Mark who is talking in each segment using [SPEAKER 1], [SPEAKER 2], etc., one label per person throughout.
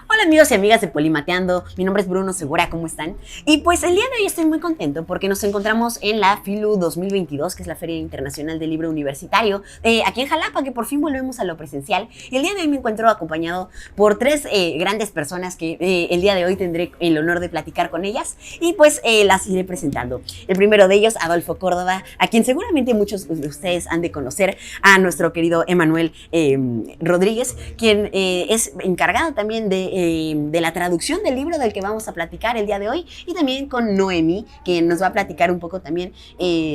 [SPEAKER 1] Hola amigos y amigas de Polimateando, mi nombre es Bruno Segura, ¿cómo están? Y pues el día de hoy estoy muy contento porque nos encontramos en la FILU 2022, que es la Feria Internacional del Libro Universitario, aquí en Jalapa, que por fin volvemos a lo presencial. Y el día de hoy me encuentro acompañado por tres grandes personas que el día de hoy tendré el honor de platicar con ellas y pues las iré presentando. El primero de ellos, Adolfo Córdoba, a quien seguramente muchos de ustedes han de conocer, a nuestro querido Emanuel Rodríguez, quien es encargado también de la traducción del libro del que vamos a platicar el día de hoy, y también con Noemí, que nos va a platicar un poco también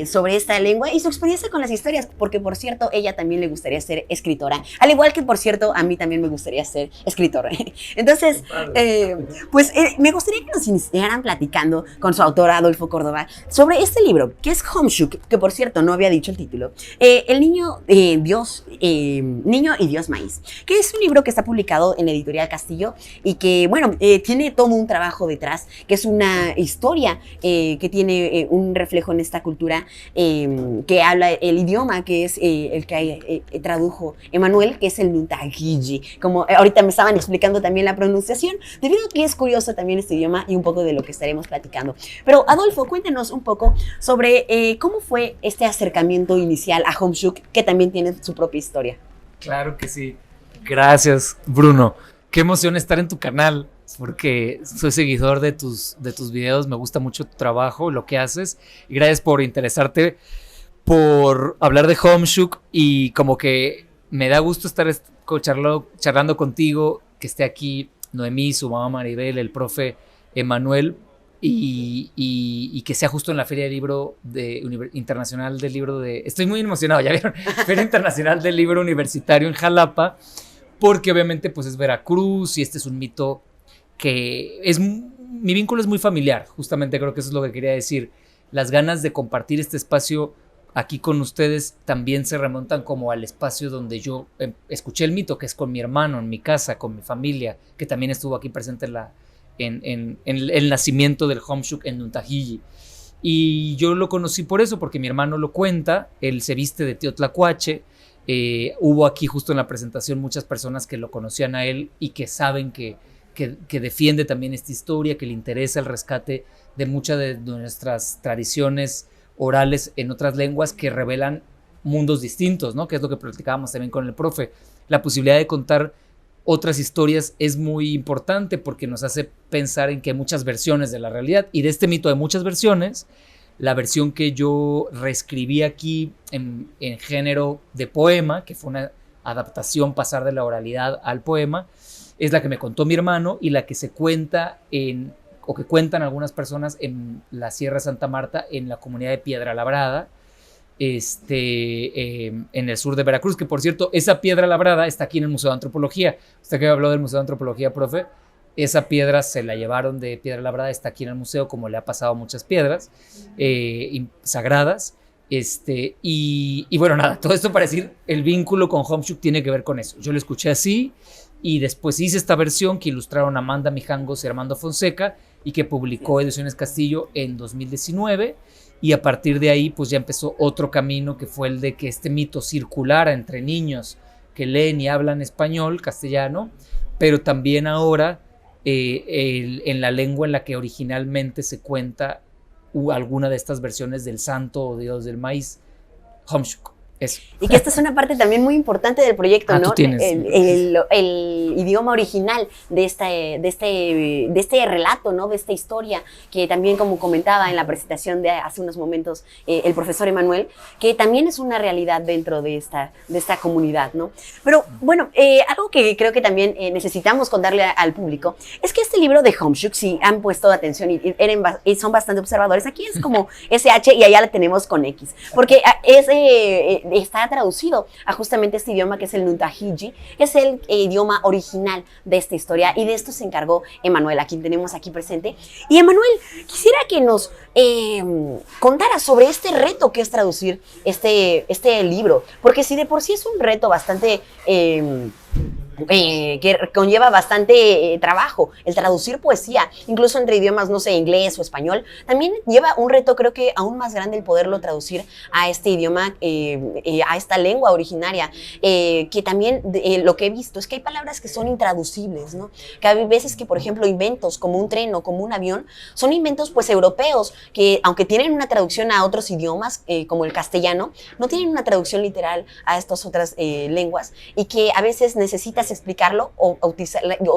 [SPEAKER 1] sobre esta lengua y su experiencia con las historias, porque por cierto, ella también le gustaría ser escritora, al igual que por cierto, a mí también me gustaría ser escritora. Entonces, me gustaría que nos iniciaran platicando con su autor, Adolfo Córdoba, sobre este libro, que es Homshuk, que por cierto, no había dicho el título, El niño Dios, Niño y Dios Maíz, que es un libro que está publicado en la editorial Castillo y que, bueno, tiene todo un trabajo detrás, que es una historia que tiene un reflejo en esta cultura que habla el idioma, que es el que tradujo Emanuel, que es el Nuntagiji, como ahorita me estaban explicando también la pronunciación, debido a que es curioso también este idioma y un poco de lo que estaremos platicando. Pero Adolfo, cuéntenos un poco sobre cómo fue este acercamiento inicial a Homshuk, que también tiene su propia historia.
[SPEAKER 2] Claro que sí. Gracias, Bruno. Qué emoción estar en tu canal, porque soy seguidor de tus videos, me gusta mucho tu trabajo, lo que haces, y gracias por interesarte por hablar de Homshuk, y como que me da gusto estar charlando contigo, que esté aquí Noemí, su mamá Maribel, el profe Emanuel, y que sea justo en la Feria de Libro Internacional del Libro de... Estoy muy emocionado, ¿ya vieron? Feria Internacional del Libro Universitario en Jalapa, porque obviamente pues es Veracruz y este es un mito que es... Mi vínculo es muy familiar, justamente creo que eso es lo que quería decir. Las ganas de compartir este espacio aquí con ustedes también se remontan como al espacio donde yo escuché el mito, que es con mi hermano, en mi casa, con mi familia, que también estuvo aquí presente en el nacimiento del Homshuk en Nuntagiji. Y yo lo conocí por eso, porque mi hermano lo cuenta, él se viste de tío Tlacuache. Hubo aquí justo en la presentación muchas personas que lo conocían a él y que saben que defiende también esta historia, que le interesa el rescate de muchas de nuestras tradiciones orales en otras lenguas que revelan mundos distintos, ¿no? Que es lo que platicábamos también con el profe. La posibilidad de contar otras historias es muy importante porque nos hace pensar en que hay muchas versiones de la realidad, y de este mito hay muchas versiones. La versión que yo reescribí aquí en género de poema, que fue una adaptación, pasar de la oralidad al poema, es la que me contó mi hermano y la que se cuenta o que cuentan algunas personas en la Sierra Santa Marta, en la comunidad de Piedra Labrada, en el sur de Veracruz, que por cierto, esa piedra labrada está aquí en el Museo de Antropología. Usted que habló del Museo de Antropología, profe, esa piedra se la llevaron de Piedra Labrada, está aquí en el museo, como le ha pasado a muchas piedras sagradas. Y bueno, nada, todo esto para decir, el vínculo con Homshuk tiene que ver con eso. Yo lo escuché así, y después hice esta versión que ilustraron Amanda Mijangos y Armando Fonseca, y que publicó Ediciones Castillo en 2019, y a partir de ahí pues ya empezó otro camino, que fue el de que este mito circulara entre niños que leen y hablan español, castellano, pero también ahora en la lengua en la que originalmente se cuenta alguna de estas versiones del santo o dios del maíz, Homshuk. Eso.
[SPEAKER 1] Y que esta es una parte también muy importante del proyecto, ¿no?
[SPEAKER 2] Tú tienes.
[SPEAKER 1] El idioma original de este relato, ¿no? De esta historia, que también, como comentaba en la presentación de hace unos momentos el profesor Emanuel, que también es una realidad dentro de esta comunidad, ¿no? Pero bueno, algo que creo que también necesitamos contarle al público es que este libro de Homshuk, si han puesto atención y son bastante observadores, aquí es como SH y allá la tenemos con X, porque está traducido a justamente este idioma que es el Nuntagiji, que es el idioma original de esta historia, y de esto se encargó Emanuel, a quien tenemos aquí presente. Y Emanuel, quisiera que nos contara sobre este reto que es traducir este libro, porque si de por sí es un reto bastante que conlleva bastante trabajo. El traducir poesía, incluso entre idiomas, no sé, inglés o español, también lleva un reto, creo que aún más grande, el poderlo traducir a este idioma, a esta lengua originaria, que también lo que he visto es que hay palabras que son intraducibles, ¿no? Que hay veces que, por ejemplo, inventos como un tren o como un avión, son inventos pues europeos, que aunque tienen una traducción a otros idiomas, como el castellano, no tienen una traducción literal a estas otras lenguas, y que a veces necesitas explicarlo o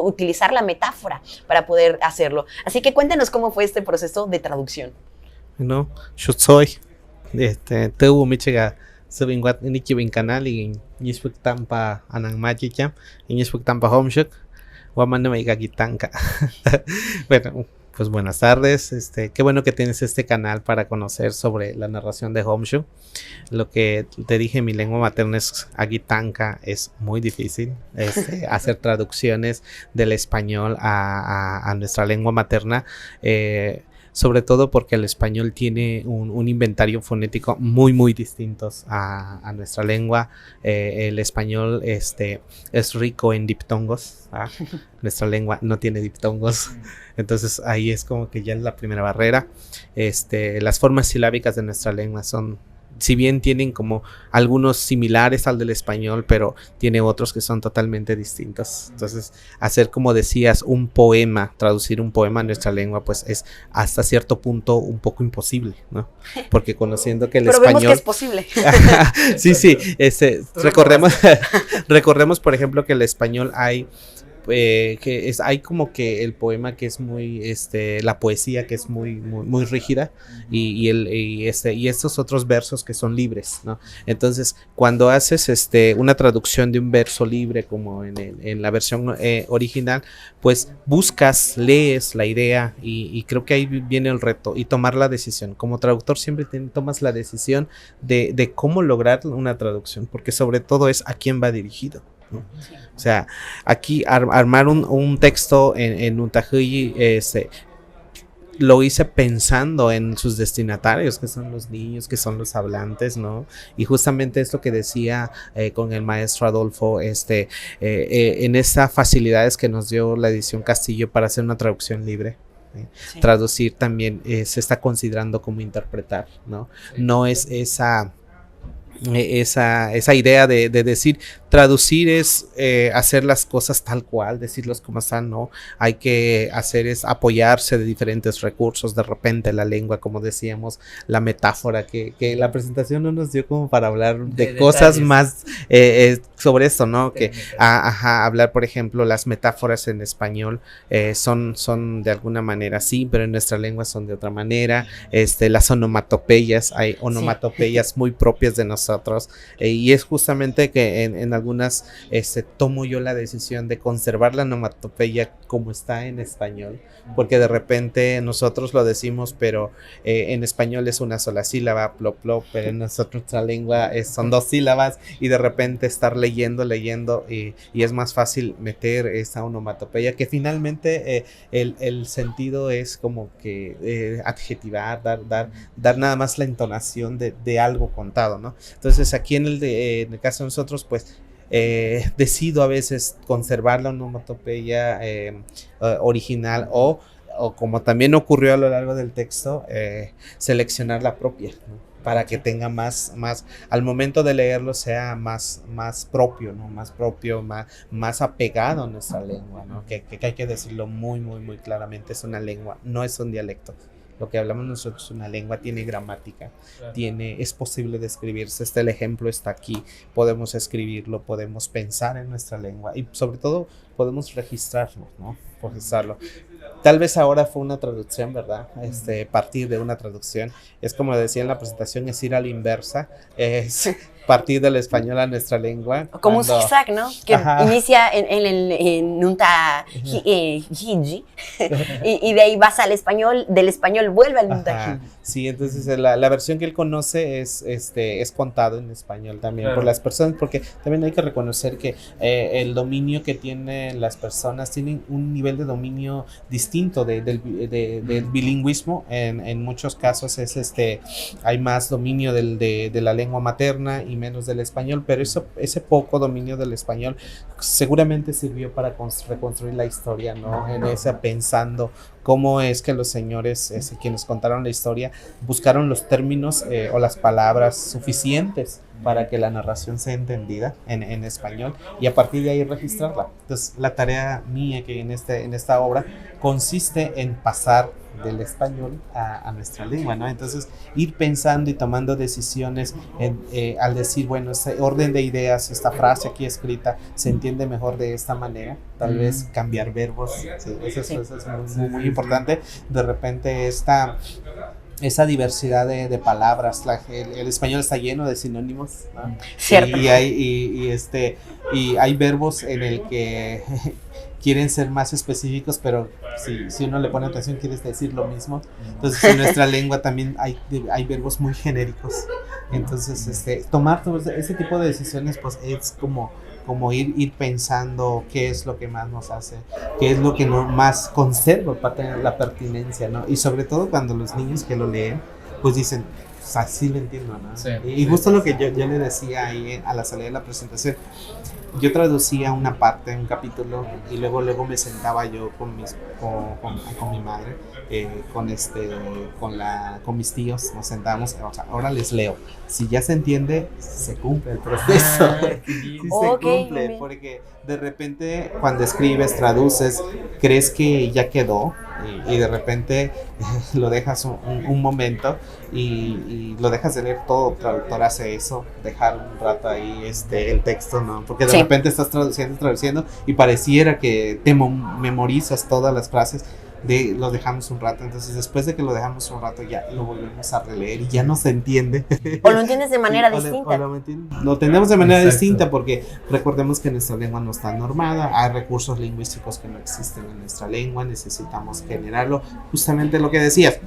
[SPEAKER 1] utilizar la metáfora para poder hacerlo. Así que cuéntanos cómo fue este proceso de traducción.
[SPEAKER 3] No, yo soy tuvo michiga sabinguat iniki bin canal y nispuk tampa anang machicha y nispuk tampa homeshuk guamana meiga gitanka. Bueno, pues buenas tardes, qué bueno que tienes este canal para conocer sobre la narración de Homshu. Lo que te dije, mi lengua materna es agitanka, es muy difícil hacer traducciones del español a nuestra lengua materna, sobre todo porque el español tiene un inventario fonético muy distintos a nuestra lengua. El español es rico en diptongos, nuestra lengua no tiene diptongos, entonces ahí es como que ya es la primera barrera. Las formas silábicas de nuestra lengua son, si bien tienen como algunos similares al del español, pero tiene otros que son totalmente distintos. Entonces, hacer, como decías, un poema, traducir un poema a nuestra lengua, pues es hasta cierto punto un poco imposible, ¿no? Porque conociendo que el
[SPEAKER 1] pero
[SPEAKER 3] español...
[SPEAKER 1] vemos que es posible.
[SPEAKER 3] Sí, recordemos, por ejemplo, que el español hay... hay como que el poema que es muy la poesía que es muy rígida y estos otros versos que son libres, ¿no? Entonces cuando haces una traducción de un verso libre como en la versión original, pues buscas, lees la idea y creo que ahí viene el reto y tomar la decisión. Como traductor siempre tomas la decisión de cómo lograr una traducción, porque sobre todo es a quién va dirigido, ¿no? Sí. O sea, aquí armar un texto en Untahuyi, lo hice pensando en sus destinatarios, que son los niños, que son los hablantes, ¿no? Y justamente esto que decía con el maestro Adolfo, en esas facilidades que nos dio la edición Castillo para hacer una traducción libre. Sí. Traducir también se está considerando como interpretar, ¿no? Sí. No es esa idea de decir, traducir es hacer las cosas tal cual, decirlos como están, no, hay que hacer es apoyarse de diferentes recursos, de repente la lengua, como decíamos, la metáfora, que la presentación no nos dio como para hablar de cosas más sobre esto, ¿no? Que hablar, por ejemplo, las metáforas en español son de alguna manera sí, pero en nuestra lengua son de otra manera. Las onomatopeyas, hay onomatopeyas sí, muy propias de nosotros, y es justamente que en algunas tomo yo la decisión de conservar la onomatopeya como está en español, porque de repente nosotros lo decimos, pero en español es una sola sílaba, plop, plop, pero en nuestra lengua son dos sílabas, y de repente estar leyendo y es más fácil meter esa onomatopeya, que finalmente el sentido es como que adjetivar, dar nada más la entonación de algo contado, ¿no? Entonces aquí en el caso de nosotros, pues decido a veces conservar la onomatopeya original o como también ocurrió a lo largo del texto, seleccionar la propia, ¿no? Para que tenga más, al momento de leerlo sea más propio, ¿no? Más propio, más apegado a nuestra lengua, ¿no? Que hay que decirlo muy claramente, es una lengua, no es un dialecto. Lo que hablamos nosotros es una lengua, tiene gramática, claro. Es posible de escribirse, el ejemplo está aquí, podemos escribirlo, podemos pensar en nuestra lengua y sobre todo podemos registrarlo, ¿no? Registrarlo. Tal vez ahora fue una traducción, ¿verdad? Partir de una traducción, es como decía en la presentación, es ir a la inversa, es partir del español a nuestra lengua.
[SPEAKER 1] Como un zigzag, ¿no? Que inicia en Nuntahiji y de ahí vas al español, del español vuelve al Nuntahiji.
[SPEAKER 3] Sí, entonces la versión que él conoce es contado en español también, claro, por las personas, porque también hay que reconocer que el dominio que tienen las personas tienen un nivel de dominio distinto del bilingüismo. En muchos casos hay más dominio de la lengua materna y menos del español, pero ese poco dominio del español seguramente sirvió para reconstruir la historia, ¿no? En ese pensando cómo es que los señores quienes contaron la historia buscaron los términos o las palabras suficientes para que la narración sea entendida en español y a partir de ahí registrarla. Entonces la tarea mía que en esta obra consiste en pasar del español a nuestra lengua, ¿no? Entonces ir pensando y tomando decisiones al decir, bueno, este orden de ideas, esta frase aquí escrita se entiende mejor de esta manera, tal vez cambiar verbos, sí, eso es muy importante. De repente esa diversidad de palabras, el español está lleno de sinónimos, ¿no?
[SPEAKER 1] Cierto.
[SPEAKER 3] Y hay verbos en el que quieren ser más específicos, pero si uno le pone atención quieres decir lo mismo. Entonces en nuestra lengua también hay verbos muy genéricos. Entonces tomar todo ese tipo de decisiones pues es como ir pensando qué es lo que más nos hace, qué es lo que más conserva para tener la pertinencia, ¿no? Y sobre todo cuando los niños que lo leen, pues dicen, así lo entiendo, ¿no? Sí, y justo lo que yo le decía ahí a la salida de la presentación, yo traducía una parte, un capítulo, y luego me sentaba yo con mi madre, con mis tíos, nos sentábamos, o sea, ahora les leo. Si ya se entiende, se cumple el proceso. Sí se cumple, porque de repente cuando escribes, traduces, crees que ya quedó, y de repente lo dejas un momento y lo dejas de leer. Todo traductor hace eso, dejar un rato ahí el texto, ¿no? Porque de repente estás traduciendo y pareciera que te memorizas todas las frases. Lo dejamos un rato, entonces después de que lo dejamos un rato ya lo volvemos a releer y ya no se entiende.
[SPEAKER 1] O lo entiendes de manera distinta.
[SPEAKER 3] Lo entendemos de manera distinta porque recordemos que nuestra lengua no está normada, hay recursos lingüísticos que no existen en nuestra lengua, necesitamos generarlo. Justamente lo que decías,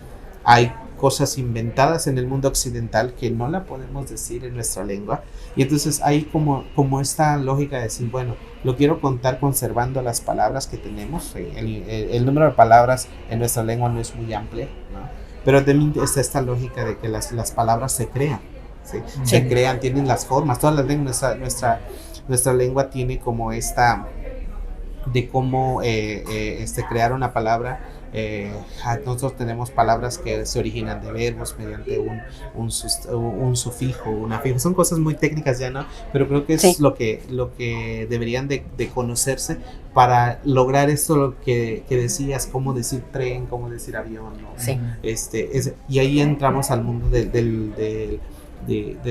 [SPEAKER 3] hay cosas inventadas en el mundo occidental que no la podemos decir en nuestra lengua, y entonces hay como esta lógica de decir, bueno, lo quiero contar conservando las palabras que tenemos. El número de palabras en nuestra lengua no es muy amplio, ¿no? Pero también está esta lógica de que las palabras se crean, ¿sí? Se crean, tienen las formas, todas las lenguas, nuestra lengua tiene como esta de cómo crear una palabra. Nosotros tenemos palabras que se originan de verbos mediante un sufijo, un afijo. Son cosas muy técnicas ya, ¿no? Pero creo que es lo que deberían de conocerse para lograr esto lo que decías, cómo decir tren, cómo decir avión, ¿no?
[SPEAKER 1] Sí.
[SPEAKER 3] Y ahí entramos al mundo de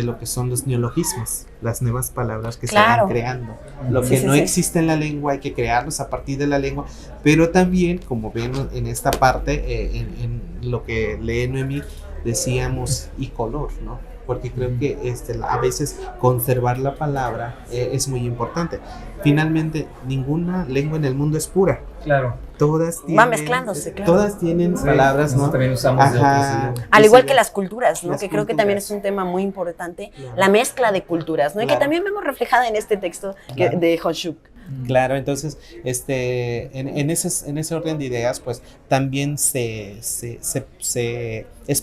[SPEAKER 3] lo que son los neologismos, las nuevas palabras que se van creando. Lo que no existe en la lengua hay que crearlos a partir de la lengua, pero también, como ven en esta parte, en lo que lee Noemí, decíamos y color, ¿no? Porque creo que a veces conservar la palabra es muy importante. Finalmente, ninguna lengua en el mundo es pura.
[SPEAKER 2] Claro.
[SPEAKER 3] Todas tienen,
[SPEAKER 1] va mezclándose, claro.
[SPEAKER 3] Todas tienen palabras, ¿no?
[SPEAKER 2] También usamos de otros idiomas.
[SPEAKER 1] Al igual que las culturas, ¿no? Que creo que también es un tema muy importante, la mezcla de culturas, ¿no? Y que también vemos reflejada en este texto de Honshuk.
[SPEAKER 3] Claro, entonces, en ese orden de ideas, pues también es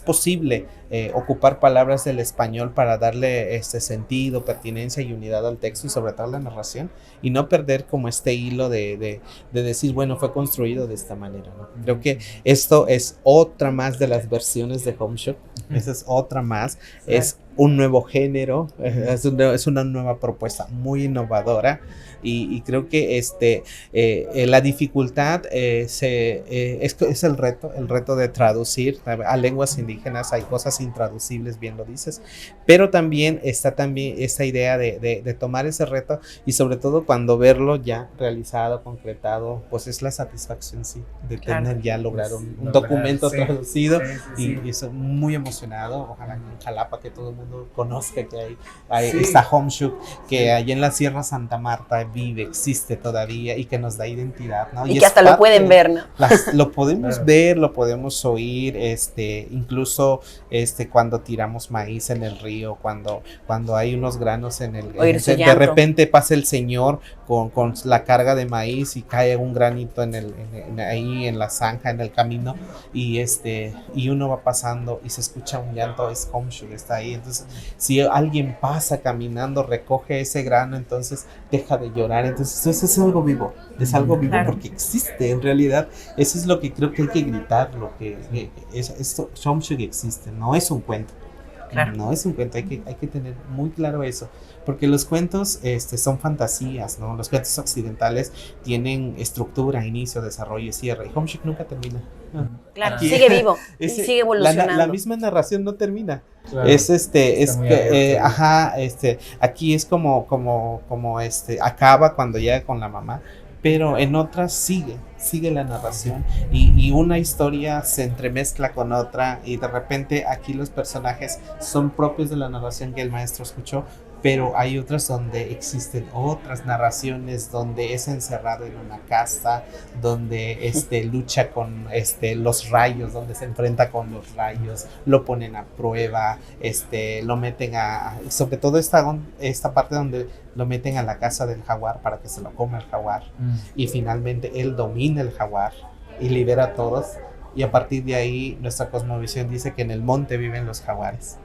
[SPEAKER 3] posible ocupar palabras del español para darle sentido, pertinencia y unidad al texto y sobre todo a la narración, y no perder como este hilo de decir, bueno, fue construido de esta manera, ¿no? Creo que esto es otra más de las versiones de Honshuk. Esa es otra más, es un nuevo género, es una nueva propuesta muy innovadora, y creo que la dificultad es el reto de traducir a lenguas indígenas. Hay cosas intraducibles, bien lo dices, pero también está esta idea de tomar ese reto, y sobre todo cuando verlo ya realizado, concretado, pues es la satisfacción, sí, de tener ya lograr un documento traducido, y eso muy emocionado. Ojalá en Jalapa que todo el mundo conozca que hay esta Honshuk que allá en la Sierra Santa Marta existe todavía y que nos da identidad, ¿no?
[SPEAKER 1] Y que hasta lo pueden ver, ¿no?
[SPEAKER 3] Lo podemos ver, lo podemos oír, incluso cuando tiramos maíz en el río, cuando hay unos granos en el
[SPEAKER 1] Oír su
[SPEAKER 3] de
[SPEAKER 1] llanto.
[SPEAKER 3] repente pasa el señor con la carga de maíz y cae un granito ahí en la zanja, en el camino, y uno va pasando y se escucha un llanto, es Homshuk, está ahí. Entonces, si alguien pasa caminando, recoge ese grano, entonces deja de llorar. Entonces, eso es algo vivo,
[SPEAKER 1] Claro.
[SPEAKER 3] porque existe en realidad. Eso es lo que creo que hay que gritar, lo que esto, Homshuk existe, no es un cuento.
[SPEAKER 1] Claro.
[SPEAKER 3] No es un cuento, hay que tener muy claro eso, porque los cuentos son fantasías, ¿no? Los cuentos occidentales tienen estructura, inicio, desarrollo y cierre, y Homeshik nunca termina.
[SPEAKER 1] Claro,
[SPEAKER 3] Aquí-
[SPEAKER 1] sigue vivo y
[SPEAKER 3] Ese-
[SPEAKER 1] sigue evolucionando.
[SPEAKER 3] la misma narración no termina.
[SPEAKER 2] Claro.
[SPEAKER 3] Es
[SPEAKER 2] Está muy abierto.
[SPEAKER 3] aquí es como acaba cuando llega con la mamá, pero en otras sigue la narración y una historia se entremezcla con otra y de repente aquí los personajes son propios de la narración que el maestro escuchó, pero hay otras donde existen otras narraciones, donde es encerrado en una casa, donde lucha con los rayos, donde se enfrenta con los rayos, lo ponen a prueba, lo meten sobre todo esta parte donde lo meten a la casa del jaguar para que se lo coma el jaguar, y finalmente él domina el jaguar y libera a todos, y a partir de ahí nuestra cosmovisión dice que en el monte viven los jaguares.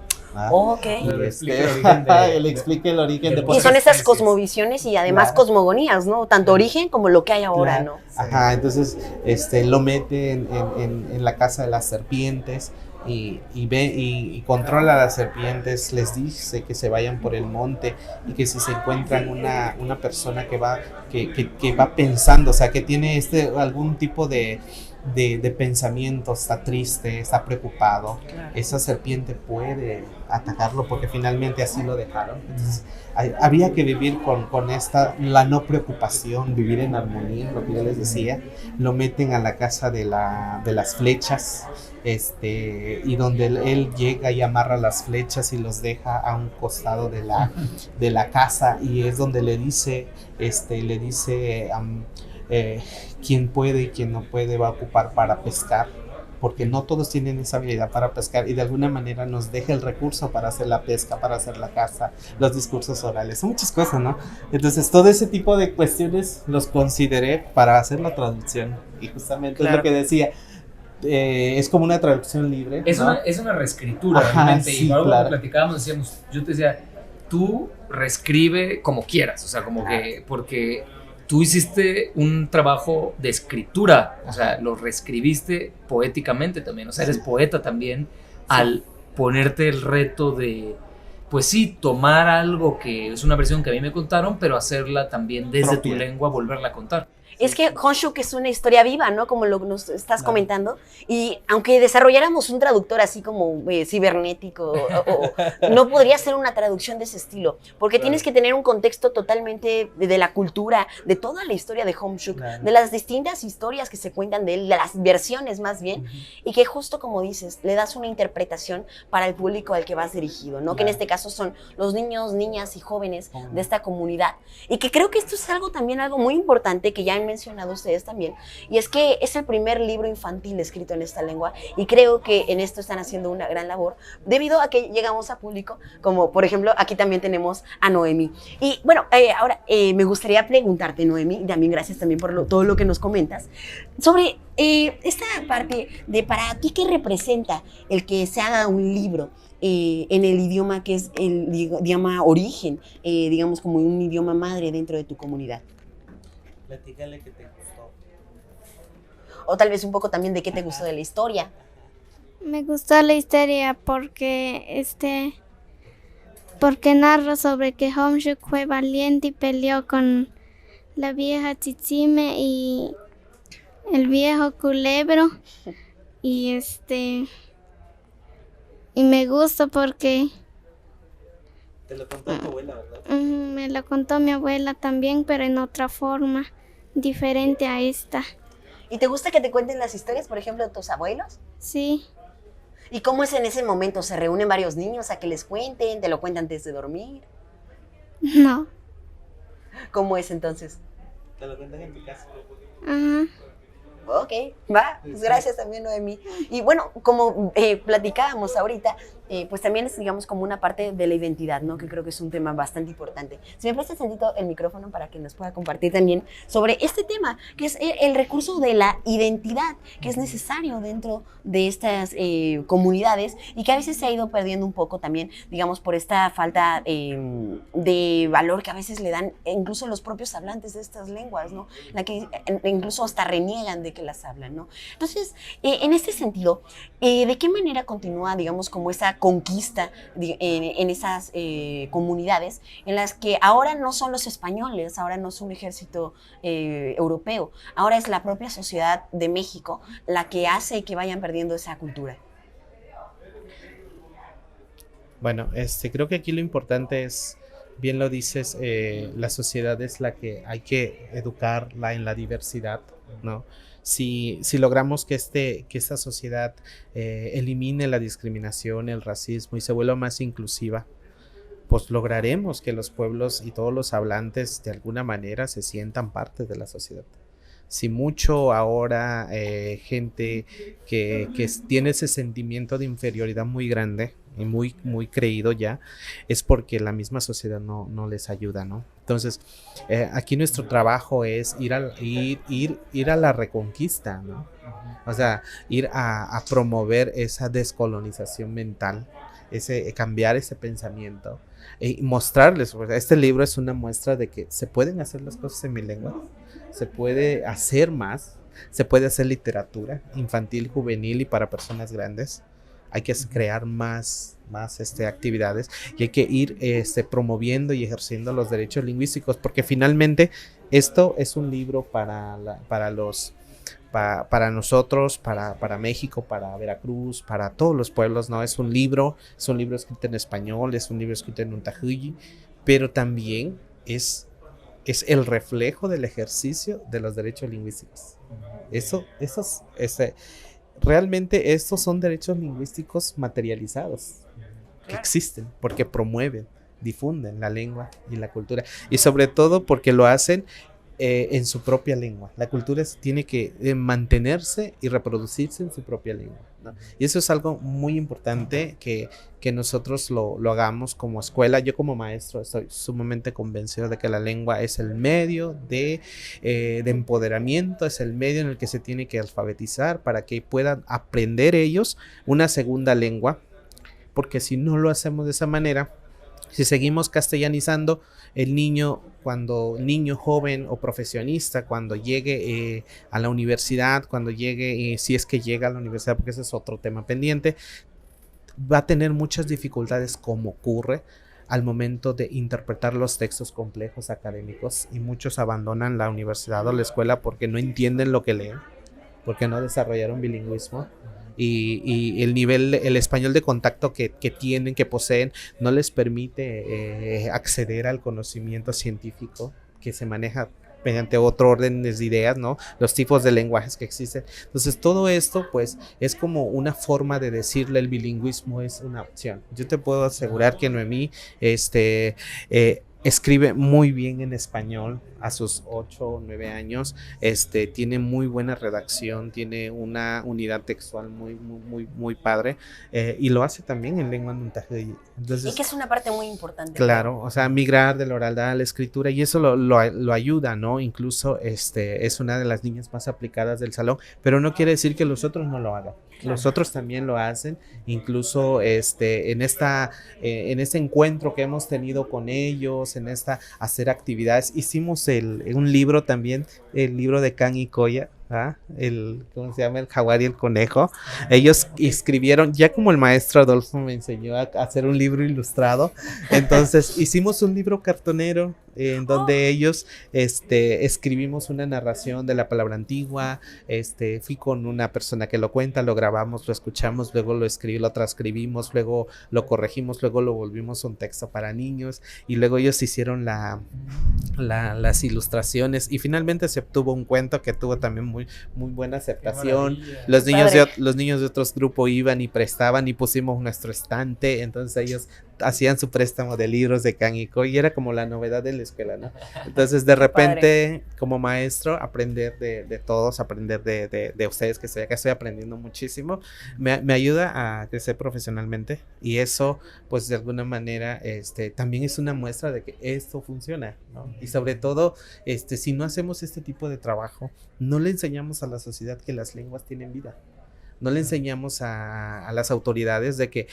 [SPEAKER 1] Ok.
[SPEAKER 3] Y
[SPEAKER 2] Él explica el origen de-
[SPEAKER 3] él explica el origen de
[SPEAKER 2] de-
[SPEAKER 1] Y
[SPEAKER 3] por
[SPEAKER 1] son
[SPEAKER 3] qué
[SPEAKER 1] esas
[SPEAKER 3] especies.
[SPEAKER 1] cosmovisiones y además
[SPEAKER 3] Claro.
[SPEAKER 1] cosmogonías, ¿no? Tanto origen como lo que hay ahora,
[SPEAKER 3] Claro.
[SPEAKER 1] ¿no?
[SPEAKER 3] Ajá, entonces lo mete en la casa de las serpientes y controla a las serpientes, les dice que se vayan por el monte y que si se encuentran una persona que va pensando, o sea, que tiene algún tipo de pensamiento, está triste, está preocupado, esa serpiente puede atacarlo porque finalmente así lo dejaron. Entonces había que vivir con la no preocupación, vivir en armonía, lo que yo les decía. Lo meten a la casa de las flechas, y donde él llega y amarra las flechas y los deja a un costado de la casa, y es donde le dice quién puede y quién no puede va a ocupar para pescar, porque no todos tienen esa habilidad para pescar, y de alguna manera nos deja el recurso para hacer la pesca, para hacer la caza, los discursos orales, son muchas cosas, ¿no? Entonces todo ese tipo de cuestiones los consideré para hacer la traducción, y justamente
[SPEAKER 1] Claro.
[SPEAKER 3] es lo que decía, es como una traducción libre,
[SPEAKER 2] Es,
[SPEAKER 3] ¿no?
[SPEAKER 2] es una reescritura,
[SPEAKER 3] Ajá,
[SPEAKER 2] realmente.
[SPEAKER 3] sí,
[SPEAKER 2] Y algo
[SPEAKER 3] claro.
[SPEAKER 2] que platicábamos, decíamos, yo te decía, tú reescribe como quieras, o sea, como que, porque tú hiciste un trabajo de escritura, o sea, lo reescribiste poéticamente también, o sea, eres poeta también, al ponerte el reto de, pues sí, tomar algo que es una versión que a mí me contaron, pero hacerla también desde
[SPEAKER 3] Propia.
[SPEAKER 2] tu lengua, volverla a contar.
[SPEAKER 1] Es que Honshuk es una historia viva, ¿no? Como lo nos estás
[SPEAKER 3] Claro.
[SPEAKER 1] comentando. Y aunque desarrolláramos un traductor así como cibernético, no podría ser una traducción de ese estilo. Porque
[SPEAKER 3] Claro.
[SPEAKER 1] tienes que tener un contexto totalmente de la cultura, de toda la historia de Honshuk,
[SPEAKER 3] Claro.
[SPEAKER 1] de las distintas historias que se cuentan de él, de las versiones más bien. Y que justo como dices, le das una interpretación para el público al que vas dirigido, ¿no? Que en
[SPEAKER 3] Claro.
[SPEAKER 1] este caso son los niños, niñas y jóvenes de esta comunidad. Y que creo que esto es algo también, algo muy importante que ya han mencionado ustedes también, y es que es el primer libro infantil escrito en esta lengua, y creo que en esto están haciendo una gran labor, debido a que llegamos a público, como por ejemplo, aquí también tenemos a Noemi. Y bueno, ahora me gustaría preguntarte, Noemi, y también gracias también por todo lo que nos comentas, sobre esta parte de para ti, ¿qué representa el que se haga un libro en el idioma que es el idioma origen, digamos como un idioma madre dentro de tu comunidad?
[SPEAKER 3] Platícale que te gustó.
[SPEAKER 1] O tal vez un poco también de qué te gustó de la historia.
[SPEAKER 4] Me gustó la historia porque narra sobre que Homshuk fue valiente y peleó con la vieja Tzitzime y el viejo culebro, y y me gusta porque
[SPEAKER 3] Te lo contó tu abuela, ¿verdad?
[SPEAKER 4] me lo contó mi abuela también, pero en otra forma diferente a esta.
[SPEAKER 1] ¿Y te gusta que te cuenten las historias, por ejemplo, de tus abuelos?
[SPEAKER 4] Sí.
[SPEAKER 1] ¿Y cómo es en ese momento? ¿Se reúnen varios niños a que les cuenten? ¿Te lo cuentan antes de dormir?
[SPEAKER 4] No.
[SPEAKER 1] ¿Cómo es entonces?
[SPEAKER 3] Te lo cuentan en tu casa.
[SPEAKER 4] Ajá.
[SPEAKER 1] Ok, va, pues gracias también, Noemí. Y bueno, como platicábamos ahorita, pues también es, digamos, como una parte de la identidad, ¿no? Que creo que es un tema bastante importante. Si me prestas tantito el micrófono para que nos pueda compartir también sobre este tema, que es el recurso de la identidad, que es necesario dentro de estas comunidades y que a veces se ha ido perdiendo un poco también, digamos, por esta falta de valor que a veces le dan incluso los propios hablantes de estas lenguas, ¿no? La que incluso hasta reniegan de que las hablan, ¿no? Entonces, en este sentido, ¿de qué manera continúa, digamos, como esa conquista en esas comunidades en las que ahora no son los españoles, ahora no es un ejército europeo, ahora es la propia sociedad de México la que hace que vayan perdiendo esa cultura?
[SPEAKER 3] Bueno, creo que aquí lo importante es, bien lo dices, la sociedad es la que hay que educarla en la diversidad, ¿no? Si logramos que esta sociedad elimine la discriminación, el racismo y se vuelva más inclusiva, pues lograremos que los pueblos y todos los hablantes de alguna manera se sientan parte de la sociedad. Si mucho ahora gente que tiene ese sentimiento de inferioridad muy grande y muy creído ya, es porque la misma sociedad no les ayuda, ¿no? Entonces, aquí nuestro trabajo es ir a la reconquista, ¿no? O sea, ir a promover esa descolonización mental, cambiar ese pensamiento y mostrarles. O sea, este libro es una muestra de que se pueden hacer las cosas en mi lengua, se puede hacer más, se puede hacer literatura infantil, juvenil y para personas grandes. Hay que crear más actividades y hay que ir promoviendo y ejerciendo los derechos lingüísticos, porque finalmente esto es un libro para nosotros, para México, para Veracruz, para todos los pueblos, ¿no? Es un libro escrito en español, es un libro escrito en Untahuilli, pero también es el reflejo del ejercicio de los derechos lingüísticos. Realmente estos son derechos lingüísticos materializados que existen porque promueven, difunden la lengua y la cultura, y sobre todo porque lo hacen en su propia lengua. La cultura tiene que mantenerse y reproducirse en su propia lengua, ¿no? Y eso es algo muy importante que nosotros lo hagamos como escuela. Yo como maestro estoy sumamente convencido de que la lengua es el medio de empoderamiento, es el medio en el que se tiene que alfabetizar para que puedan aprender ellos una segunda lengua, porque si no lo hacemos de esa manera, si seguimos castellanizando, el niño joven o profesionista, cuando llegue a la universidad, cuando llegue, si es que llega a la universidad, porque ese es otro tema pendiente, va a tener muchas dificultades, como ocurre al momento de interpretar los textos complejos académicos, y muchos abandonan la universidad o la escuela porque no entienden lo que leen, porque no desarrollaron bilingüismo. Y el español de contacto que poseen, no les permite acceder al conocimiento científico que se maneja mediante otro orden de ideas, ¿no? Los tipos de lenguajes que existen. Entonces, todo esto, pues, es como una forma de decirle el bilingüismo es una opción. Yo te puedo asegurar que Noemí, escribe muy bien en español a sus 8 o 9 años, tiene muy buena redacción, tiene una unidad textual muy padre, y lo hace también en lengua Nuntahuilli. Entonces,
[SPEAKER 1] y que es una parte muy importante.
[SPEAKER 3] Claro, o sea, migrar de la oralidad a la escritura, y eso lo ayuda, ¿no? Incluso es una de las niñas más aplicadas del salón, pero no quiere decir que los otros no lo hagan. Claro. Los otros también lo hacen, incluso en este encuentro que hemos tenido con ellos, hacer actividades. Hicimos un libro también, el libro de Can y Coya, ¿cómo se llama? El jaguar y el conejo. Ellos escribieron, ya como el maestro Adolfo me enseñó a hacer un libro ilustrado, entonces hicimos un libro cartonero en donde ellos escribimos una narración de la palabra antigua. Fui con una persona que lo cuenta, lo grabamos, lo escuchamos, luego lo transcribimos, luego lo corregimos, luego lo volvimos un texto para niños, y luego ellos hicieron las ilustraciones, y finalmente se obtuvo un cuento que tuvo también muy buena aceptación. Los niños de otros grupos iban y prestaban, y pusimos nuestro estante, entonces ellos hacían su préstamo de libros de Kaniko y era como la novedad de la escuela, ¿no? Entonces de repente como maestro aprender de todos, aprender de ustedes, que estoy aprendiendo muchísimo, me ayuda a crecer profesionalmente y eso pues de alguna manera también es una muestra de que esto funciona, ¿no? Y sobre todo si no hacemos este tipo de trabajo, no le enseñamos a la sociedad que las lenguas tienen vida. No le enseñamos a las autoridades de que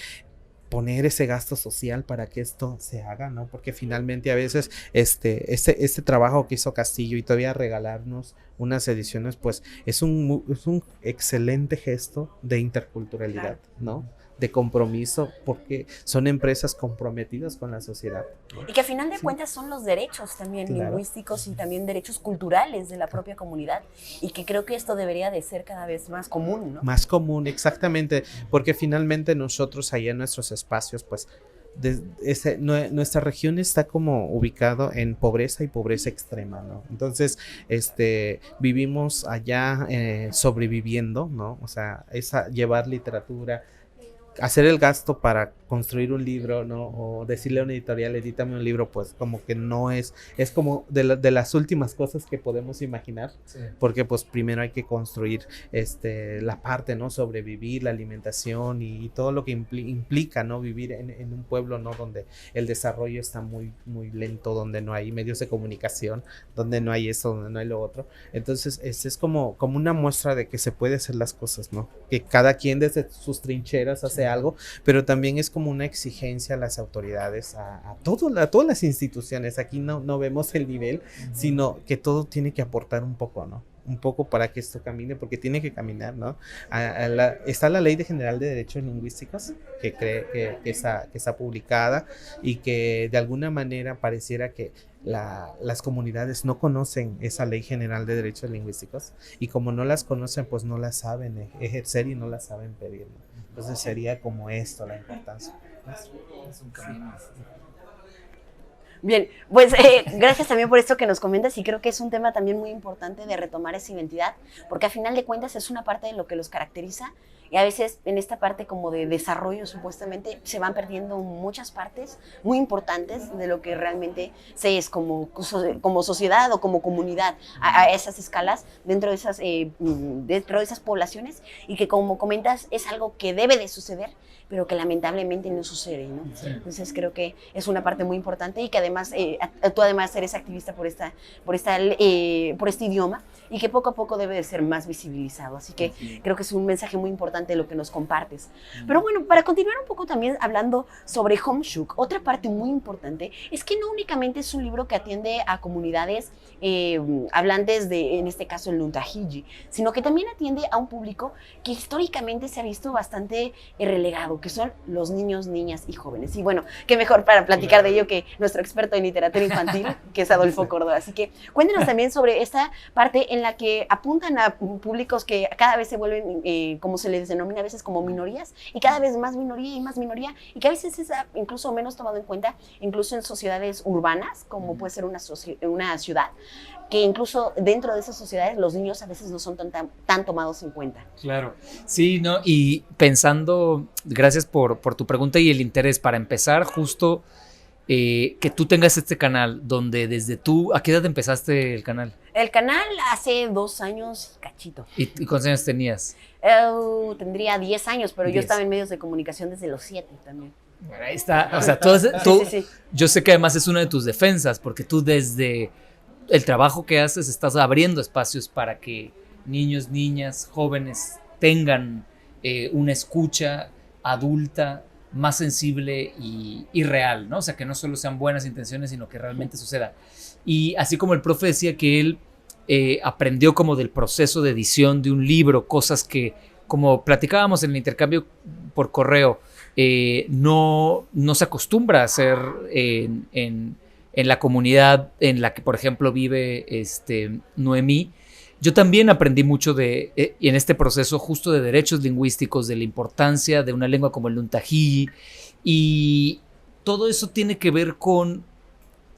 [SPEAKER 3] poner ese gasto social para que esto se haga, ¿no? Porque finalmente a veces este trabajo que hizo Castillo y todavía regalarnos unas ediciones, pues es un excelente gesto de interculturalidad, ¿no? De compromiso, porque son empresas comprometidas con la sociedad.
[SPEAKER 1] Y que a final de cuentas son los derechos también lingüísticos y también derechos culturales de la propia comunidad, y que creo que esto debería de ser cada vez más común, ¿no?
[SPEAKER 3] Más común, exactamente, porque finalmente nosotros allá en nuestros espacios, pues nuestra región está como ubicado en pobreza y pobreza extrema, ¿no? Entonces, vivimos allá sobreviviendo, ¿no? O sea, llevar literatura, hacer el gasto para construir un libro, ¿no? O decirle a una editorial, edítame un libro, pues como que no es como de las últimas cosas que podemos imaginar, sí. Porque pues primero hay que construir la parte, ¿no? Sobrevivir, la alimentación y todo lo que implica, ¿no? Vivir en un pueblo, ¿no? Donde el desarrollo está muy, muy lento, donde no hay medios de comunicación, donde no hay esto, donde no hay lo otro. Entonces, es como una muestra de que se puede hacer las cosas, ¿no? Que cada quien desde sus trincheras hace algo, pero también es como una exigencia a las autoridades, a todas las instituciones. Aquí no vemos el nivel, sino que todo tiene que aportar un poco, ¿no? Un poco para que esto camine, porque tiene que caminar, ¿no? Está la Ley General de Derechos Lingüísticos que está publicada y que de alguna manera pareciera que las comunidades no conocen esa Ley General de Derechos Lingüísticos y como no las conocen, pues no las saben ejercer y no las saben pedir, ¿no? Entonces sería como esto la importancia. Es un camino.
[SPEAKER 1] Bien, pues gracias también por esto que nos comentas, y creo que es un tema también muy importante de retomar esa identidad, porque a final de cuentas es una parte de lo que los caracteriza, y a veces en esta parte como de desarrollo supuestamente se van perdiendo muchas partes muy importantes de lo que realmente se es como sociedad o como comunidad a esas escalas dentro de esas poblaciones, y que como comentas es algo que debe de suceder, pero que lamentablemente no sucede, ¿no? Sí. Entonces creo que es una parte muy importante, y que además tú además eres activista por este idioma, y que poco a poco debe de ser más visibilizado, así que creo que es un mensaje muy importante lo que nos compartes. Pero bueno, para continuar un poco también hablando sobre Homshuk, otra parte muy importante es que no únicamente es un libro que atiende a comunidades hablantes de, en este caso, el Nuntahiji, sino que también atiende a un público que históricamente se ha visto bastante relegado, que son los niños, niñas y jóvenes. Y bueno, qué mejor para platicar de ello que nuestro experto en literatura infantil, que es Adolfo Córdoba. Así que cuéntenos también sobre esta parte en la que apuntan a públicos que cada vez se vuelven, como se les denomina a veces, como minorías, y cada vez más minoría y más minoría, y que a veces es incluso menos tomado en cuenta, incluso en sociedades urbanas, como puede ser una ciudad, que incluso dentro de esas sociedades los niños a veces no son tan tomados en cuenta.
[SPEAKER 2] Claro, sí, ¿no? Y pensando, gracias por tu pregunta y el interés. Para empezar, justo que tú tengas este canal donde desde ¿a qué edad empezaste el canal?
[SPEAKER 1] El canal hace 2 años y cachito.
[SPEAKER 2] ¿Y cuántos años tenías?
[SPEAKER 1] Tendría 10 años, pero 10. Yo estaba en medios de comunicación desde los 7 también.
[SPEAKER 2] Bueno, ahí está, o sea, sí. Yo sé que además es una de tus defensas, porque tú desde el trabajo que haces estás abriendo espacios para que niños, niñas, jóvenes tengan una escucha adulta más sensible y real, ¿no? O sea, que no solo sean buenas intenciones, sino que realmente suceda. Y así como el profe decía que él aprendió como del proceso de edición de un libro, cosas que, como platicábamos en el intercambio por correo, no se acostumbra a hacer en la comunidad en la que, por ejemplo, vive Noemí. Yo también aprendí mucho en este proceso justo de derechos lingüísticos, de la importancia de una lengua como el Nuntahiji, y todo eso tiene que ver con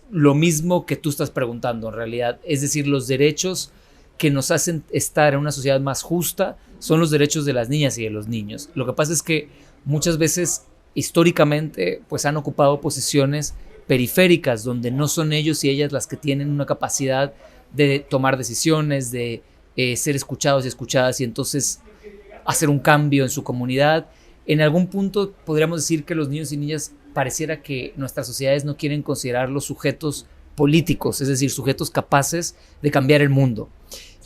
[SPEAKER 2] lo mismo que tú estás preguntando en realidad, es decir, los derechos que nos hacen estar en una sociedad más justa son los derechos de las niñas y de los niños. Lo que pasa es que muchas veces históricamente pues han ocupado posiciones periféricas, donde no son ellos y ellas las que tienen una capacidad de tomar decisiones, de ser escuchados y escuchadas, y entonces hacer un cambio en su comunidad. En algún punto podríamos decir que los niños y niñas pareciera que nuestras sociedades no quieren considerarlos sujetos políticos, es decir, sujetos capaces de cambiar el mundo.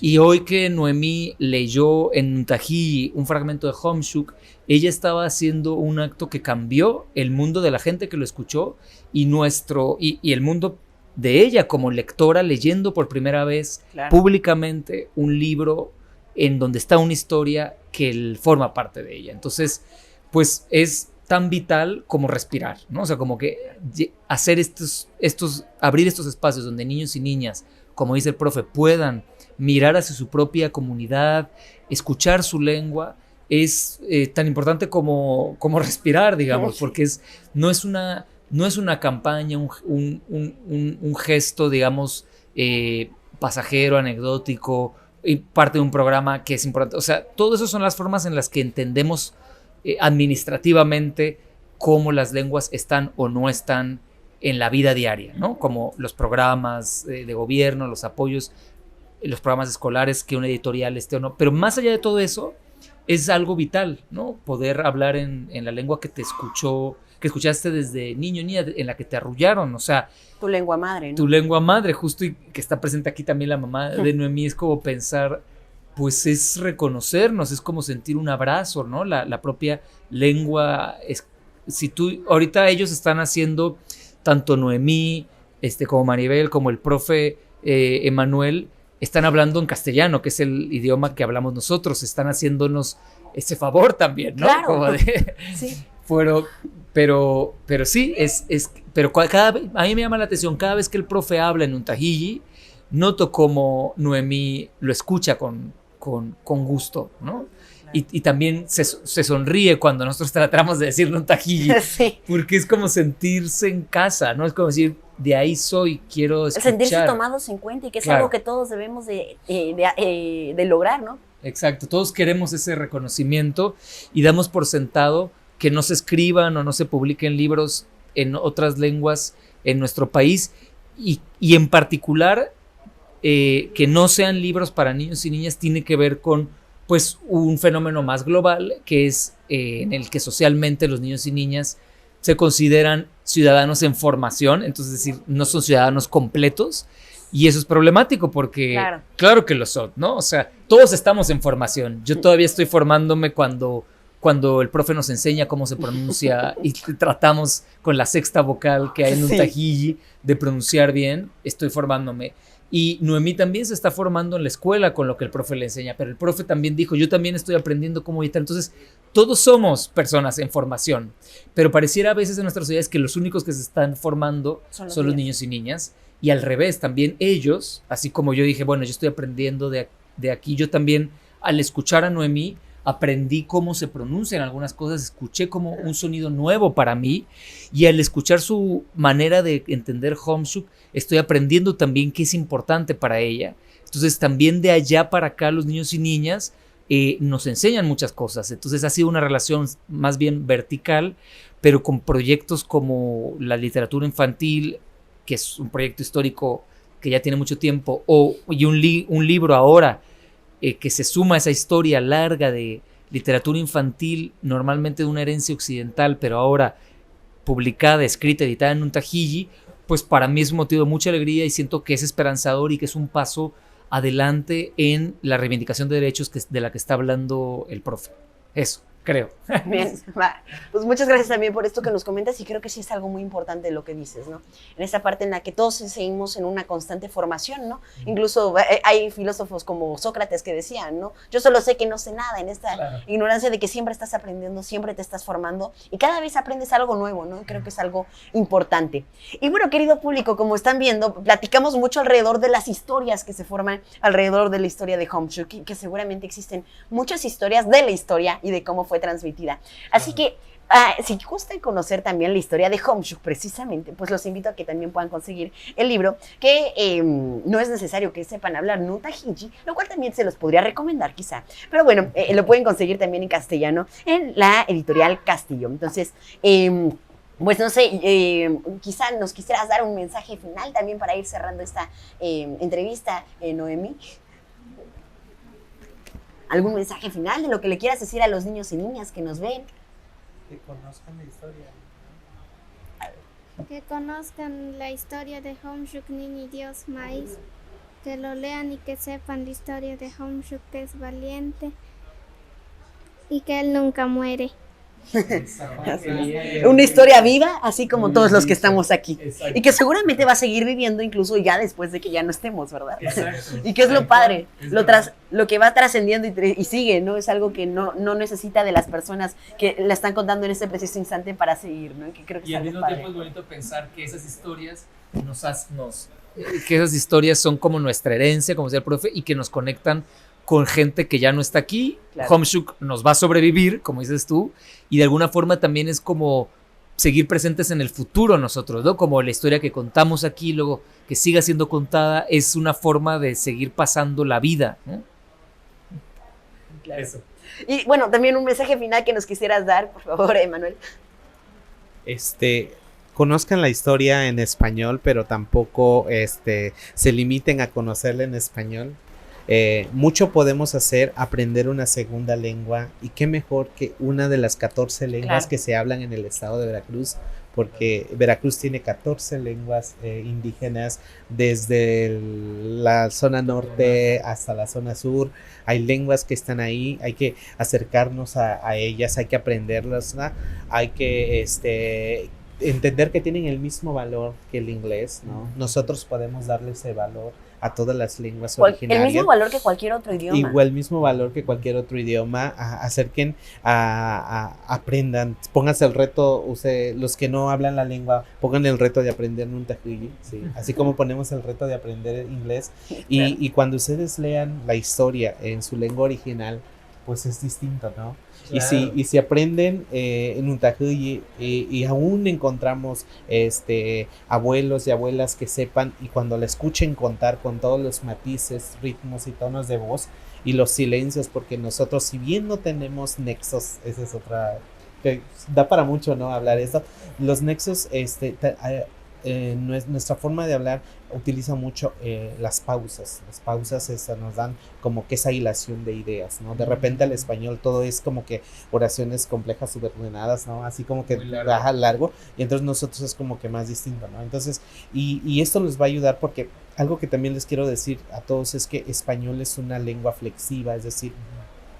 [SPEAKER 2] Y hoy que Noemí leyó en Nuntahiji un fragmento de Homshuk, ella estaba haciendo un acto que cambió el mundo de la gente que lo escuchó y el mundo de ella como lectora, leyendo por primera vez públicamente un libro en donde está una historia que forma parte de ella. Entonces, pues es tan vital como respirar, ¿no? O sea, como que hacer abrir estos espacios donde niños y niñas, como dice el profe, puedan mirar hacia su propia comunidad, escuchar su lengua, es tan importante como respirar, digamos, porque no es una campaña, un gesto, digamos, pasajero, anecdótico, y parte de un programa que es importante. O sea, todo eso son las formas en las que entendemos administrativamente cómo las lenguas están o no están en la vida diaria, ¿no? Como los programas de gobierno, los apoyos, los programas escolares, que una editorial esté o no. Pero más allá de todo eso, es algo vital, ¿no? Poder hablar en la lengua que escuchaste desde niño, niña, en la que te arrullaron, o sea.
[SPEAKER 1] Tu lengua madre, ¿no?
[SPEAKER 2] Tu lengua madre, justo, y que está presente aquí también la mamá de Noemí, es como pensar, pues es reconocernos, es como sentir un abrazo, ¿no? La propia lengua, ahorita ellos están haciendo, tanto Noemí, como Maribel, como el profe Emanuel, están hablando en castellano, que es el idioma que hablamos nosotros, están haciéndonos ese favor también, ¿no?
[SPEAKER 1] Claro.
[SPEAKER 2] Como
[SPEAKER 1] Sí.
[SPEAKER 2] Pero sí, pero a mí me llama la atención, cada vez que el profe habla en Nuntahiji, noto como Noemí lo escucha con gusto, ¿no? Y también se sonríe cuando nosotros tratamos de decir Nuntahiji,
[SPEAKER 1] Sí.
[SPEAKER 2] porque es como sentirse en casa, ¿no? Es como decir, de ahí soy, quiero escuchar.
[SPEAKER 1] El sentirse tomados en cuenta y que es algo que todos debemos de lograr, ¿no?
[SPEAKER 2] Exacto, todos queremos ese reconocimiento y damos por sentado que no se escriban o no se publiquen libros en otras lenguas en nuestro país y en particular que no sean libros para niños y niñas tiene que ver con pues un fenómeno más global que es en el que socialmente los niños y niñas se consideran ciudadanos en formación, entonces es decir, no son ciudadanos completos. Y eso es problemático porque claro que lo son, ¿no? O sea, todos estamos en formación. Yo todavía estoy formándome cuando el profe nos enseña cómo se pronuncia y tratamos con la sexta vocal que hay en Nuntahiji de pronunciar bien, estoy formándome. Y Noemí también se está formando en la escuela con lo que el profe le enseña, pero el profe también dijo, yo también estoy aprendiendo cómo editar. Entonces, todos somos personas en formación, pero pareciera a veces en nuestras sociedades que los únicos que se están formando son los niños y niñas. Y al revés, también ellos, así como yo dije, bueno, yo estoy aprendiendo de aquí, yo también al escuchar a Noemí aprendí cómo se pronuncian algunas cosas, escuché como un sonido nuevo para mí y al escuchar su manera de entender Homshuk, estoy aprendiendo también qué es importante para ella. Entonces también de allá para acá los niños y niñas nos enseñan muchas cosas. Entonces ha sido una relación más bien vertical, pero con proyectos como la literatura infantil, que es un proyecto histórico que ya tiene mucho tiempo, y un libro ahora que se suma a esa historia larga de literatura infantil, normalmente de una herencia occidental, pero ahora publicada, escrita, editada en Nuntahiji, pues para mí es un motivo de mucha alegría y siento que es esperanzador y que es un paso adelante en la reivindicación de derechos de la que está hablando el profe. Eso, creo.
[SPEAKER 1] Bien, va. Pues muchas gracias también por esto que nos comentas y creo que sí es algo muy importante lo que dices, ¿no? En esta parte en la que todos seguimos en una constante formación, ¿no? Incluso hay filósofos como Sócrates que decían, ¿no? Yo solo sé que no sé nada, en esta ignorancia de que siempre estás aprendiendo, siempre te estás formando y cada vez aprendes algo nuevo, ¿no? Creo que es algo importante. Y bueno, querido público, como están viendo, platicamos mucho alrededor de las historias que se forman alrededor de la historia de Homshuk, que seguramente existen muchas historias de la historia y de cómo fue transmitida. Así que Si gustan conocer también la historia de Homshuk precisamente, pues los invito a que también puedan conseguir el libro, que no es necesario que sepan hablar Nuntahinji, lo cual también se los podría recomendar quizá. Pero bueno, lo pueden conseguir también en castellano en la editorial Castillo. Entonces, pues no sé, quizá nos quisieras dar un mensaje final también para ir cerrando esta entrevista, Noemí. ¿Algún mensaje final de lo que le quieras decir a los niños y niñas que nos ven?
[SPEAKER 3] Que conozcan la historia.
[SPEAKER 4] Que conozcan la historia de Homshuk, Niño y Dios Maíz, que lo lean y que sepan la historia de Homshuk, que es valiente y que él nunca muere.
[SPEAKER 1] Una historia viva, así como todos los que estamos aquí. Exacto. Y que seguramente va a seguir viviendo incluso ya después de que ya no estemos, ¿verdad? Exacto. Y que es lo padre, lo que va trascendiendo y sigue, ¿no? Es algo que no necesita de las personas que la están contando en este preciso instante para seguir, ¿no? Que creo que
[SPEAKER 2] y
[SPEAKER 1] es
[SPEAKER 2] al mismo
[SPEAKER 1] padre.
[SPEAKER 2] tiempo es bonito pensar que esas historias que esas historias son como nuestra herencia, como decía el profe, y que nos conectan con gente que ya no está aquí. Claro. Homshuk nos va a sobrevivir, como dices tú, y de alguna forma también es como seguir presentes en el futuro nosotros, ¿no? Como la historia que contamos aquí, luego que siga siendo contada, es una forma de seguir pasando la vida, ¿no?
[SPEAKER 1] Claro. Eso. Y bueno, también un mensaje final que nos quisieras dar, por favor, Emanuel.
[SPEAKER 3] Conozcan la historia en español, pero tampoco se limiten a conocerla en español. Mucho podemos hacer, aprender una segunda lengua, y qué mejor que una de las 14 lenguas que se hablan en el estado de Veracruz, porque Veracruz tiene 14 lenguas indígenas, desde la zona norte hasta la zona sur. Hay lenguas que están ahí, hay que acercarnos a ellas, hay que aprenderlas, ¿no? Hay que entender que tienen el mismo valor que el inglés, ¿no? Nosotros podemos darle ese valor a todas las lenguas originarias.
[SPEAKER 1] El mismo valor que cualquier otro idioma.
[SPEAKER 3] Igual, el mismo valor que cualquier otro idioma. Acerquen, aprendan, pónganse el reto, los que no hablan la lengua, pongan el reto de aprender Nuntahuilli, ¿sí? Así como ponemos el reto de aprender inglés. Y cuando ustedes lean la historia en su lengua original, pues es distinto, ¿no? Claro. Y si aprenden en Nuntahuilli y aún encontramos abuelos y abuelas que sepan, y cuando la escuchen contar con todos los matices, ritmos y tonos de voz y los silencios, porque nosotros, si bien no tenemos nexos, esa es otra, que da para mucho, ¿no? Hablar esto, los nexos, nuestra forma de hablar utiliza mucho las pausas nos dan como que esa hilación de ideas, ¿no? De repente al español todo es como que oraciones complejas subordenadas, ¿no? Así como que baja largo, y entonces nosotros es como que más distinto, ¿no? Entonces, y esto les va a ayudar, porque algo que también les quiero decir a todos es que español es una lengua flexiva, es decir,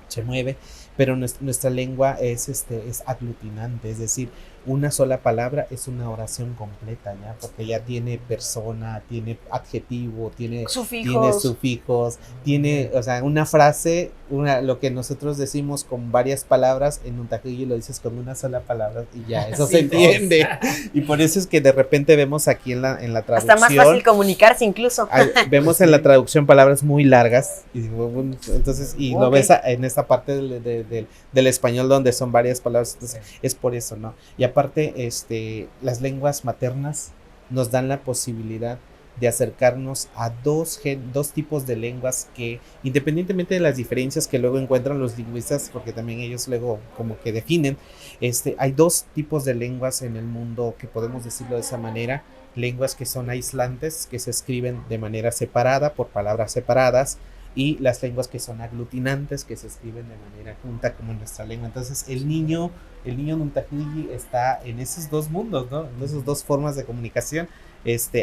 [SPEAKER 3] se mueve, pero nuestra lengua es aglutinante, es decir, una sola palabra es una oración completa, ¿ya? Porque ya tiene persona, tiene adjetivo, tiene sufijos, tiene, o sea, una frase, lo que nosotros decimos con varias palabras, en Nuntahuilli lo dices con una sola palabra y ya, eso se entiende. Y por eso es que de repente vemos aquí en la traducción.
[SPEAKER 1] Hasta más fácil comunicarse incluso.
[SPEAKER 3] Vemos en la traducción palabras muy largas, y entonces, lo ves en esta parte del español donde son varias palabras, entonces es por eso, ¿no? Y aparte, las lenguas maternas nos dan la posibilidad de acercarnos a dos tipos de lenguas que, independientemente de las diferencias que luego encuentran los lingüistas, porque también ellos luego como que definen, hay dos tipos de lenguas en el mundo, que podemos decirlo de esa manera: lenguas que son aislantes, que se escriben de manera separada, por palabras separadas, y las lenguas que son aglutinantes, que se escriben de manera junta, como nuestra lengua. Entonces el niño Nuntahuilli está en esos dos mundos, ¿no? En esas dos formas de comunicación.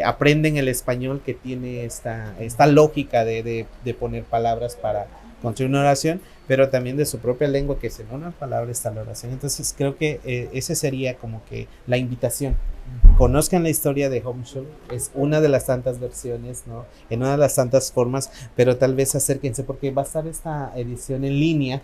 [SPEAKER 3] Aprenden el español, que tiene esta lógica de poner palabras para construir una oración, pero también de su propia lengua, que es en una palabra está la oración. Entonces creo que ese sería como que la invitación. Conozcan la historia de Homshuk, es una de las tantas versiones, ¿no? En una de las tantas formas, pero tal vez acérquense, porque va a estar esta edición en línea.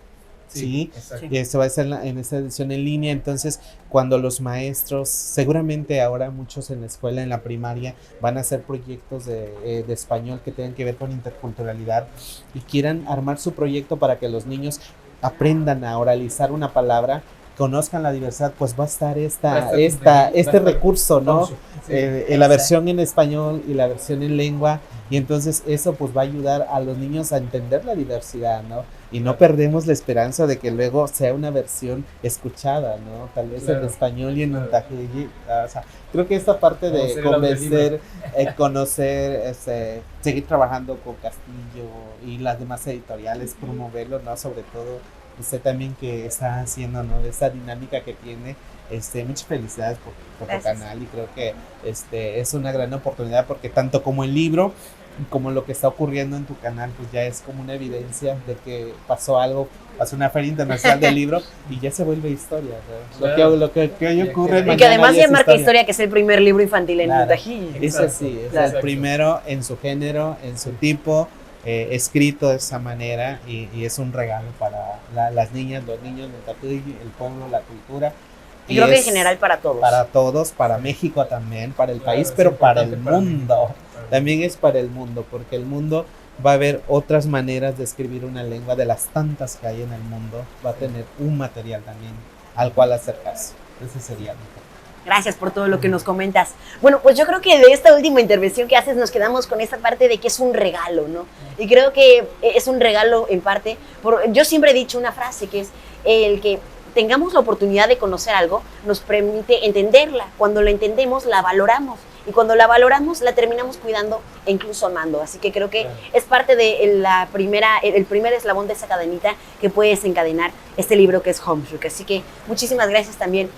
[SPEAKER 3] Sí, y esto va a ser en esta edición en línea. Entonces, cuando los maestros, seguramente ahora muchos en la escuela, en la primaria, van a hacer proyectos de español que tengan que ver con interculturalidad, y quieran armar su proyecto para que los niños aprendan a oralizar una palabra, conozcan la diversidad, pues va a estar
[SPEAKER 2] estar
[SPEAKER 3] este recurso, ¿no?
[SPEAKER 2] Sí,
[SPEAKER 3] En la versión en español y la versión en lengua, y entonces eso pues va a ayudar a los niños a entender la diversidad, ¿no? Y no perdemos la esperanza de que luego sea una versión escuchada, ¿no? Tal vez en español y en Untajeji. O sea, creo que esta parte de convencer, conocer, seguir trabajando con Castillo y las demás editoriales, promoverlo, ¿no? Sobre todo usted también que está haciendo, ¿no? Esa dinámica que tiene. Muchas felicidades por tu canal, y creo que es una gran oportunidad, porque tanto como el libro como lo que está ocurriendo en tu canal, pues ya es como una evidencia de que pasó una feria internacional del libro y ya se vuelve historia, ¿no? Claro. Lo que hoy ocurre
[SPEAKER 1] y que además ya marca historia, que es el primer libro infantil en Untajeji.
[SPEAKER 3] Ese sí, es el primero en su género, en su tipo, escrito de esa manera, y es un regalo para las niñas, los niños de Untajeji, el pueblo, la cultura.
[SPEAKER 1] Y creo que en general para todos.
[SPEAKER 3] Para todos, para México también, para el país, pero para el mundo. También es para el mundo, porque el mundo va a haber otras maneras de escribir una lengua, de las tantas que hay en el mundo. Va a tener un material también al cual hacer caso. Ese sería mejor.
[SPEAKER 1] Gracias por todo lo que nos comentas. Bueno, pues yo creo que de esta última intervención que haces nos quedamos con esta parte de que es un regalo, ¿no? Y creo que es un regalo en parte. Yo siempre he dicho una frase que es el que tengamos la oportunidad de conocer algo nos permite entenderla. Cuando la entendemos, la valoramos. Y cuando la valoramos, la terminamos cuidando e incluso amando. Así que creo que es parte de el primer eslabón de esa cadenita que puede desencadenar este libro que es Homeshook. Así que muchísimas gracias también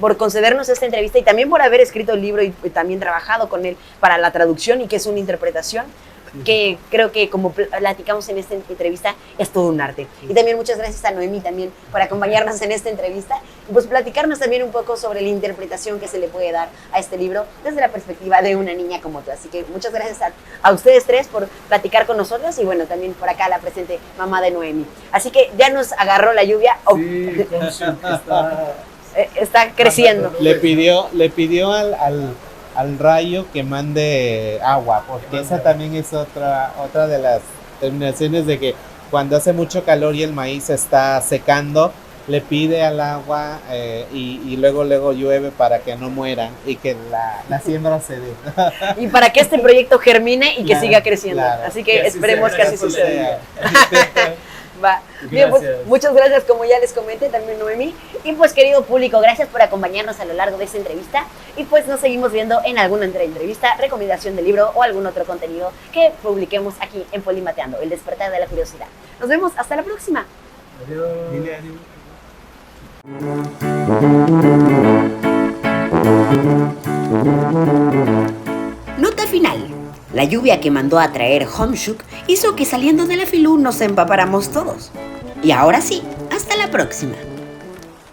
[SPEAKER 1] por concedernos esta entrevista y también por haber escrito el libro y también trabajado con él para la traducción, y que es una interpretación que creo que, como platicamos en esta entrevista, es todo un arte. Y también muchas gracias a Noemi también por acompañarnos en esta entrevista y pues platicarnos también un poco sobre la interpretación que se le puede dar a este libro desde la perspectiva de una niña como tú. Así que muchas gracias a ustedes tres por platicar con nosotros, y bueno, también por acá la presente mamá de Noemi. Así que ya nos agarró la lluvia.
[SPEAKER 2] Sí,
[SPEAKER 1] está creciendo.
[SPEAKER 3] Le pidió al rayo que mande agua, porque esa también es otra de las terminaciones de que cuando hace mucho calor y el maíz se está secando, le pide al agua y luego llueve para que no mueran y que la siembra se dé.
[SPEAKER 1] Y para que este proyecto germine y que siga creciendo. Así que esperemos que así suceda. Va. Bien, pues muchas gracias, como ya les comenté, también Noemi. Y pues, querido público, gracias por acompañarnos a lo largo de esta entrevista. Y pues nos seguimos viendo en alguna entrevista, recomendación de libro o algún otro contenido que publiquemos aquí en Polimateando, el despertar de la curiosidad. Nos vemos, hasta la próxima.
[SPEAKER 2] Adiós.
[SPEAKER 1] Nota final. La lluvia que mandó a traer Homeshook hizo que saliendo de la Filú nos empapáramos todos. Y ahora sí, hasta la próxima.